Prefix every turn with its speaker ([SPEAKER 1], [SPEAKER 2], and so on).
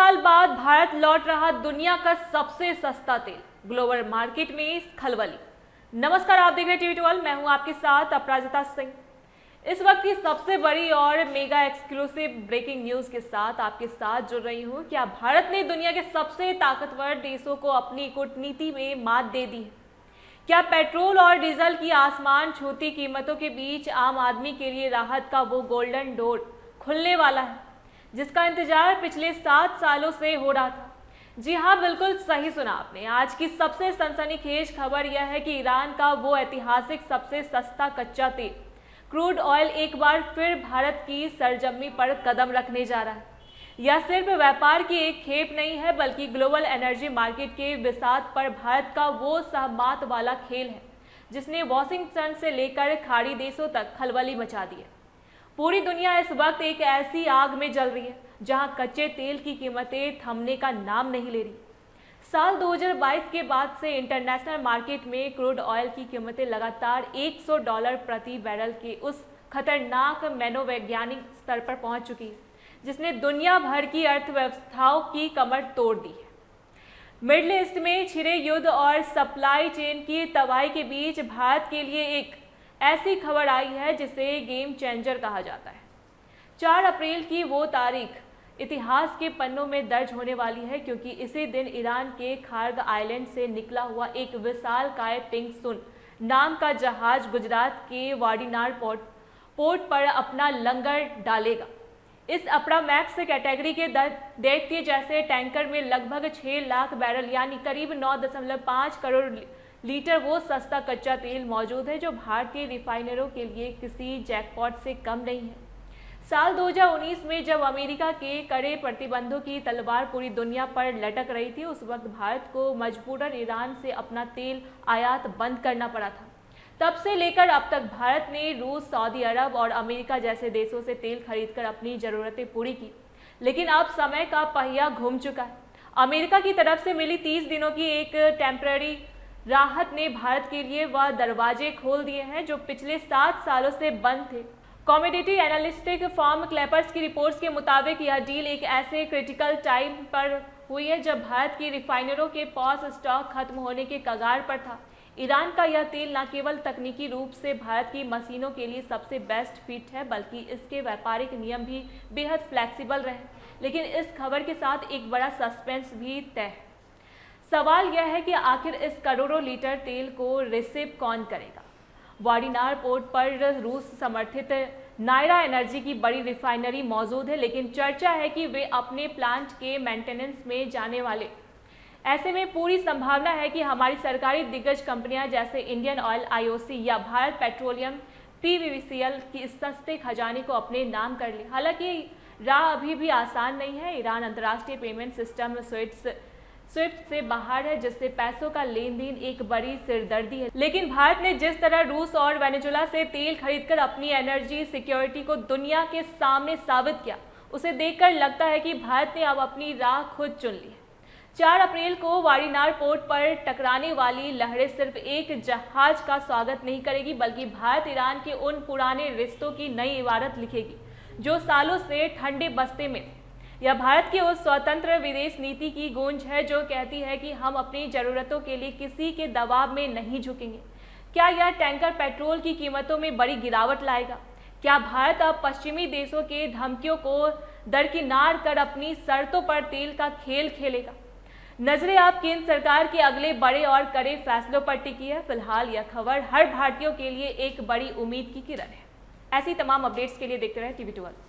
[SPEAKER 1] साल बाद भारत लौट रहा दुनिया का सबसे सस्ता तेल, ग्लोबल मार्केट में खलबली। नमस्कार, आप देख रहे हैं टीवी 12। मैं हूं आपके साथ अपराजिता सिंह। इस वक्त की सबसे बड़ी और मेगा एक्सक्लूसिव ब्रेकिंग न्यूज के साथ आपके साथ जुड़ रही हूं। क्या भारत ने दुनिया के सबसे ताकतवर देशों को अपनी कूटनीति में मात दे दी है? क्या पेट्रोल और डीजल की आसमान छूती कीमतों के बीच आम आदमी के लिए राहत का वो गोल्डन डोर खुलने वाला है जिसका इंतजार पिछले 7 सालों से हो रहा था? जी हाँ, बिल्कुल सही सुना आपने। आज की सबसे सनसनीखेज खबर यह है कि ईरान का वो ऐतिहासिक सबसे सस्ता कच्चा तेल क्रूड ऑयल एक बार फिर भारत की सरजमी पर कदम रखने जा रहा है। यह सिर्फ व्यापार की एक खेप नहीं है, बल्कि ग्लोबल एनर्जी मार्केट के बिसात पर भारत का वो सहमात वाला खेल है जिसने वाशिंगटन से लेकर खाड़ी देशों तक खलबली मचा दी है। पूरी दुनिया इस वक्त एक ऐसी आग में जल रही है जहां कच्चे तेल की कीमतें थमने का नाम नहीं ले रही। साल 2022 के बाद से इंटरनेशनल मार्केट में क्रूड ऑयल की कीमतें लगातार $100 प्रति बैरल के उस खतरनाक मनोवैज्ञानिक स्तर पर पहुंच चुकी है जिसने दुनिया भर की अर्थव्यवस्थाओं की कमर तोड़ दी है। मिडिल ईस्ट में छिड़े युद्ध और सप्लाई चेन की तबाही के बीच भारत के लिए एक ऐसी खबर आई है जिसे गेम चेंजर कहा जाता है। 4 अप्रैल की वो तारीख इतिहास के पन्नों में दर्ज होने वाली है, क्योंकि इसी दिन ईरान के खार्ग आइलैंड से निकला हुआ एक विशालकाय पिंग सुन नाम का जहाज गुजरात के वाडीनार पोर्ट पर अपना लंगर डालेगा। इस अप्रामैक्स कैटेगरी के दैत्य जैसे टैंकर में लगभग 6 लाख बैरल यानी करीब 9.5 करोड़ लीटर वो सस्ता कच्चा तेल मौजूद है जो भारतीय रिफाइनरों के लिए किसी जैकपॉट से कम नहीं है। साल 2019 में जब अमेरिका के कड़े प्रतिबंधों की तलवार पूरी दुनिया पर लटक रही थी, उस वक्त भारत को मजबूरन ईरान से अपना तेल आयात बंद करना पड़ा था। तब से लेकर अब तक भारत ने रूस, सऊदी अरब और अमेरिका जैसे देशों से तेल खरीदकर अपनी ज़रूरतें पूरी की, लेकिन अब समय का पहिया घूम चुका है। अमेरिका की तरफ से मिली 30 दिनों की एक टेम्पररी राहत ने भारत के लिए वह दरवाजे खोल दिए हैं जो पिछले 7 सालों से बंद थे। कॉमोडिटी एनालिस्टिक फर्म क्लैपर्स की रिपोर्ट्स के मुताबिक यह डील एक ऐसे क्रिटिकल टाइम पर हुई है जब भारत की रिफाइनरों के पास स्टॉक खत्म होने के कगार पर था। ईरान का यह तेल न केवल तकनीकी रूप से भारत की मशीनों के लिए सबसे बेस्ट फिट है, बल्कि इसके व्यापारिक नियम भी बेहद फ्लेक्सिबल रहे। लेकिन इस खबर के साथ एक बड़ा सस्पेंस भी तय है। सवाल यह है कि आखिर इस करोड़ों लीटर तेल को रिसीव कौन करेगा? वाडीनार पोर्ट पर रूस समर्थित नायरा एनर्जी की बड़ी रिफाइनरी मौजूद है, लेकिन चर्चा है कि वे अपने प्लांट के मेंटेनेंस में जाने वाले। ऐसे में पूरी संभावना है कि हमारी सरकारी दिग्गज कंपनियां जैसे इंडियन ऑयल, आईओसी या भारत पेट्रोलियम पीवीसीएल की इस सस्ते खजाने को अपने नाम कर ले। हालांकि राह अभी भी आसान नहीं है। ईरान अंतर्राष्ट्रीय पेमेंट सिस्टम स्विफ्ट से बाहर है, जिससे पैसों का लेन देन एक बड़ी सिरदर्दी है। लेकिन भारत ने जिस तरह रूस और वेनेजुएला से तेल खरीदकर अपनी एनर्जी सिक्योरिटी को दुनिया के सामने साबित किया, उसे देखकर लगता है कि भारत ने अब अपनी राह खुद चुन ली है। 4 अप्रैल को वाडीनार पोर्ट पर टकराने वाली लहरें सिर्फ एक जहाज का स्वागत नहीं करेगी, बल्कि भारत ईरान के उन पुराने रिश्तों की नई इबारत लिखेगी जो सालों से ठंडे बस्ते में। यह भारत की उस स्वतंत्र विदेश नीति की गूंज है जो कहती है कि हम अपनी ज़रूरतों के लिए किसी के दबाव में नहीं झुकेंगे। क्या यह टैंकर पेट्रोल की कीमतों में बड़ी गिरावट लाएगा? क्या भारत अब पश्चिमी देशों के धमकियों को दरकिनार कर अपनी शर्तों पर तेल का खेल खेलेगा? नजरें आप केंद्र सरकार के अगले बड़े और कड़े फैसलों पर टिकी है। फिलहाल यह खबर हर भारतीयों के लिए एक बड़ी उम्मीद की किरण है। ऐसी तमाम अपडेट्स के लिए देखते रहे टीवी 12।